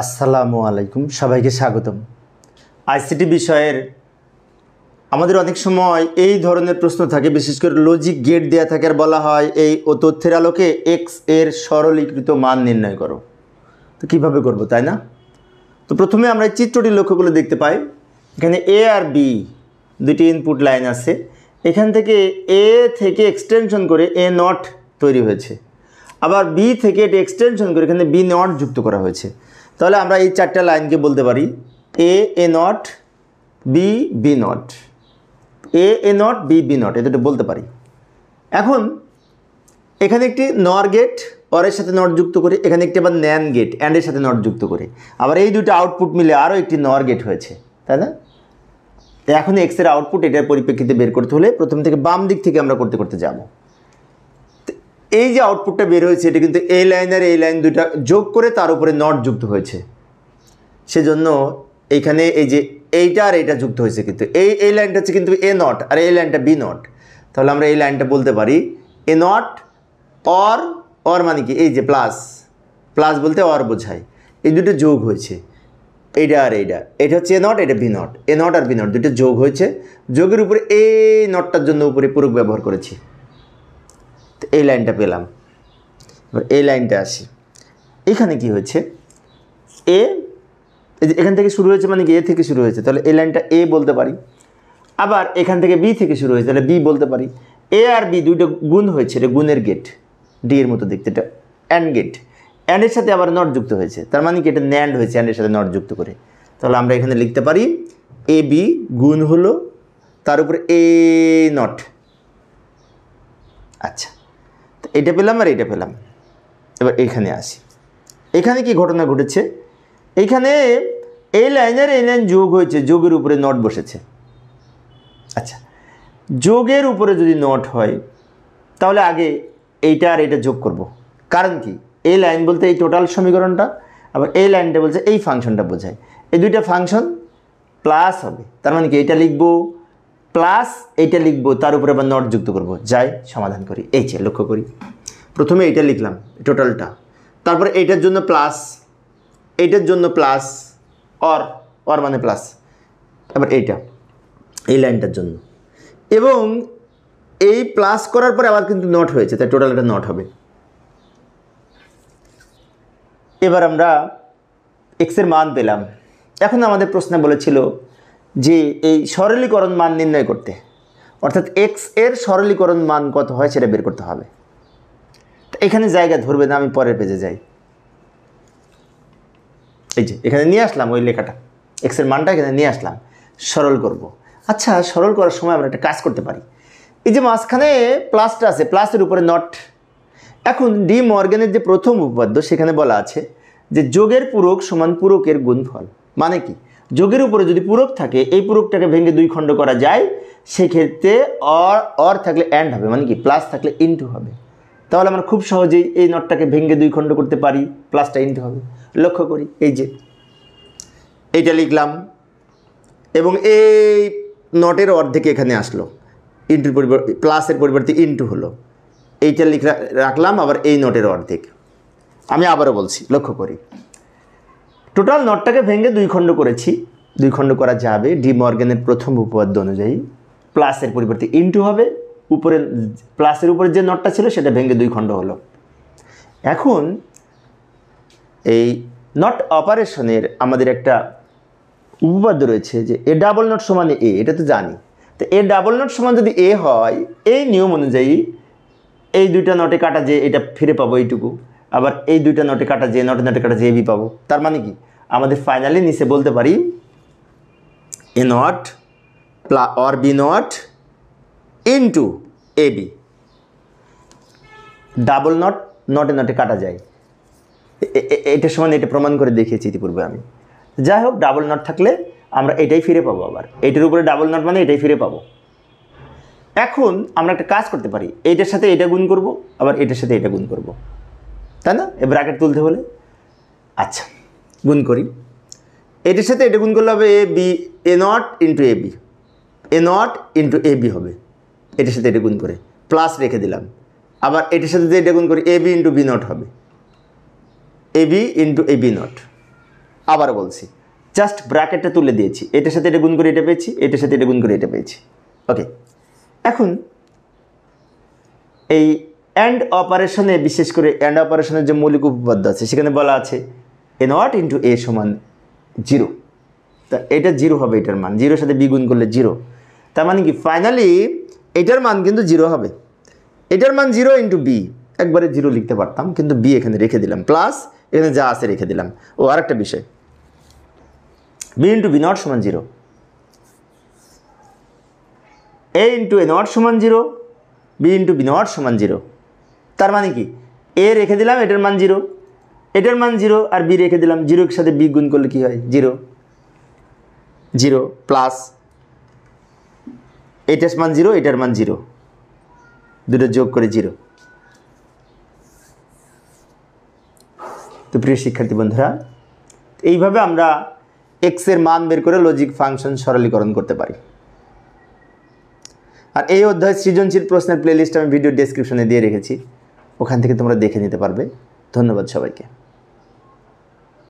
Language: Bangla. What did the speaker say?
আসসালামু আলাইকুম, সবাইকে স্বাগতম। আইসিটি বিষয়ের আমাদের অনেক সময় এই ধরনের প্রশ্ন থাকে, বিশেষ করে লজিক গেট দেওয়া থাকে আর বলা হয় এই ও তথ্যের আলোকে এক্স এর সরলীকৃত মান নির্ণয় করো। তো কীভাবে করব, তাই না? তো প্রথমে আমরা এই চিত্রটি লক্ষ্য করে দেখতে পাই, এখানে এ আর বি দুটি ইনপুট লাইন আছে। এখান থেকে এ থেকে এক্সটেনশন করে এ নট তৈরি হয়েছে, আবার বি থেকে এটি এক্সটেনশন করে এখানে বি নট যুক্ত করা হয়েছে। তাহলে আমরা এই চারটা লাইনকে বলতে পারি A not B B not, A not B B not, A দুটো বলতে পারি। এখন এখানে একটি নর গেট অরের সাথে নট যুক্ত করে, এখানে একটি আবার ন্যান গেট অ্যান্ডের সাথে নট যুক্ত করে, আবার এই দুটো আউটপুট মিলে আরও একটি নর গেট হয়েছে, তাই না? এখন এক্সের আউটপুট এটার পরিপ্রেক্ষিতে বের করতে হলে প্রথম থেকে বাম দিক থেকে আমরা করতে করতে যাব। এই যে আউটপুটটা বের হয়েছে এটা কিন্তু এই লাইন আর এই লাইন দুটা যোগ করে তার উপরে নট যুক্ত হয়েছে, সেজন্য এইখানে এই যে এইটা আর এইটা যুক্ত হয়েছে, কিন্তু এই লাইনটা হচ্ছে কিন্তু এ নট আর এই লাইনটা বি নট। তাহলে আমরা এই লাইনটা বলতে পারি এ নট অর মানে কি, এই যে প্লাস প্লাস বলতে অর বোঝায়, এই দুটো যোগ হয়েছে, এইটা আর এটা হচ্ছে এ নট, এটা বি নট, এ নট আর বি নট দুটো যোগ হয়েছে, যোগের উপরে এই নটটার জন্য উপরে পূরক ব্যবহার করেছি, তো এই লাইনটা পেলাম। এবার এই লাইনটা আসি, এখানে কি হয়েছে এখান থেকে শুরু হয়েছে মানে কি এ থেকে শুরু হয়েছে, তাহলে এই লাইনটা এ বলতে পারি। আবার এখান থেকে বি থেকে শুরু হয়েছে, তাহলে বি বলতে পারি। এ আর বি দুইটা গুণ হয়েছে, এটা গুণের গেট, ডি এর মতো দেখতে, এটা অ্যান্ড গেট, অ্যান্ডের সাথে আবার নট যুক্ত হয়েছে, তার মানে কি এটা ন্যান্ড হয়েছে অ্যান্ডের সাথে নট যুক্ত করে। তাহলে আমরা এখানে লিখতে পারি এ বি গুণ হলো তার উপরে এ নট। আচ্ছা, তো এটা পেলাম আর এটা পেলাম। এবার এখানে আসি, এখানে কি ঘটনা ঘটেছে, এইখানে এই লাইনের এই লাইন যোগ হয়েছে, যোগের উপরে নট বসেছে। আচ্ছা, যোগের উপরে যদি নট হয় তাহলে আগে এইটা আর এটা যোগ করব, কারণ কি এই লাইন বলতে এই টোটাল সমীকরণটা, আবার এই লাইনটা বলছে এই ফাংশনটা বোঝায়, এই দুইটা ফাংশন প্লাস হবে, তার মানে কি এইটা লিখবো প্লাস এইটা লিখবো, তার উপরে আবার নট যুক্ত করব। যাই সমাধান করি, এই যে লক্ষ্য করি, প্রথমে এইটা লিখলাম টোটালটা, তারপরে এইটার জন্য প্লাস, এইটার জন্য প্লাস, অর মানে প্লাস, আবার এইটা এই লাইনটার জন্য, এবং এই প্লাস করার পরে আবার কিন্তু নট হয়েছে, তাই টোটাল এটা নট হবে। এবার আমরা এক্সের মান পেলাম। এখন আমাদের প্রশ্নে বলেছিল যে এই সরলীকরণ মান নির্ণয় করতে, অর্থাৎ এক্স এর সরলীকরণ মান কত হয় সেটা বের করতে হবে। এখানে জায়গা ধরবে না, আমি পরের পেজে যাই। এই যে এখানে নিয়ে আসলাম ওই লেখাটা, এক্সের মানটা এখানে নিয়ে আসলাম, সরল করব। আচ্ছা, সরল করার সময় আমরা একটা কাজ করতে পারি, এই যে মাঝখানে প্লাসটা আছে, প্লাসের উপরে নট। এখন ডি মর্গ্যানের যে প্রথম উপপাদ্য সেখানে বলা আছে যে যোগের পূরক সমান পূরকের গুণফল। মানে কি, যোগের উপরে যদি পূরক থাকে এই পূরকটাকে ভেঙে দুই খণ্ড করা যায়, সেক্ষেত্রে অর থাকলে অ্যান্ড হবে, মানে কি প্লাস থাকলে ইনটু হবে। তাহলে আমরা খুব সহজেই এই নটটাকে ভেঙে দুই খণ্ড করতে পারি, প্লাসটা ইনটু হবে। লক্ষ্য করি, এই যে এইটা লিখলাম এবং এই নটের অর্ধেকে এখানে আসলো, ইন্টুর পরিবর্তে প্লাসের পরিবর্তে ইন্টু হলো, এইটা রাখলাম আবার এই নটের অর্ধেক। আমি আবারও বলছি, লক্ষ্য করি, টোটাল নটটাকে ভেঙে দুই খণ্ড করেছি, দুই খণ্ড করা যাবে ডি মর্গ্যানের প্রথম উপপাদ্য অনুযায়ী, প্লাসের পরিবর্তে ইন্টু হবে, উপরে প্লাসের উপরে যে নটটা ছিল সেটা ভেঙে দুই খণ্ড হলো। এখন এই নট অপারেশনের আমাদের একটা উপপাদ্য রয়েছে যে এ ডাবল নট সমান এ, এটা তো জানি। তো এ ডাবল নট সমান যদি এ হয়, এই নিয়ম অনুযায়ী এই দুইটা নটে কাটা যে এটা ফিরে পাবো এইটুকু, আবার এই দুইটা নটে কাটা যে নটে কাটা যে বি পাবো। তার মানে কি আমাদের ফাইনালি নিচে বলতে পারি A not or B not into A B. Double not নটে কাটা যায়, এটার সমান এটা প্রমাণ করে দেখিয়েছি ইতিপূর্বে আমি। যাই হোক, ডাবল নট থাকলে আমরা এটাই ফিরে পাবো, আবার এইটার উপরে ডাবল নট মানে এটাই ফিরে পাবো। এখন আমরা একটা কাজ করতে পারি, এইটার সাথে এটা গুণ করব, আবার এটার সাথে এটা গুণ করব, তাই না? এ ব্র্যাকেট তুলতে হলে। আচ্ছা, গুণ করি, এটার সাথে এটা গুণ করলে হবে A B, A not into A B, A not into A B হবে, এটার সাথে এটা গুণ করে প্লাস রেখে দিলাম। আবার এটার সাথে যে এটা গুণ করি A B into B not হবে, A B into A B not. আবার বলছি, জাস্ট ব্র্যাকেটটা তুলে দিয়েছি, এটার সাথে এটা গুণ করে এটা পেয়েছি, এটার সাথে এটা গুণ করে এটা পেয়েছি। ওকে, এখন এই অ্যান্ড অপারেশনে, বিশেষ করে অ্যান্ড অপারেশনের যে মৌলিক উপপাদ্য আছে সেখানে বলা আছে এ নট ইন্টু এ সমান 0। তা এটা 0 হবে, এটার মান 0-র সাথে বি গুণ করলে 0। তার মানে কি ফাইনালি এটার মান কিন্তু 0 হবে। এটার মান 0 ইন্টু বি, একবারে 0 লিখতে পারতাম, কিন্তু বি এখানে রেখে দিলাম, প্লাস এখানে যা আছে রেখে দিলাম। ও আরেকটা বিষয়, বি ইন্টু বি নট সমান 0, এ ইন্টু এ নট সমান 0, বি ইন্টু বি নট সমান 0। তার মানে কি এ রেখে দিলাম, এটার মান 0, এটার মান 0, আর বি রেখে দিলাম, 0-এর সাথে বি গুণ করলে কি হয় 0, 0 প্লাস এটার মান 0, এটার মান 0, দুটো যোগ করে 0। তো প্রিয় শিক্ষার্থী বন্ধুরা, এইভাবে আমরা এক্সের মান বের করে লজিক ফাংশন সরলীকরণ করতে পারি। আর এই অধ্যায় সৃজনশীল প্রশ্নের প্লেলিস্ট আমি ভিডিও ডেসক্রিপশনে দিয়ে রেখেছি, ওখান থেকে তোমরা দেখে নিতে পারবে। ধন্যবাদ সবাইকে।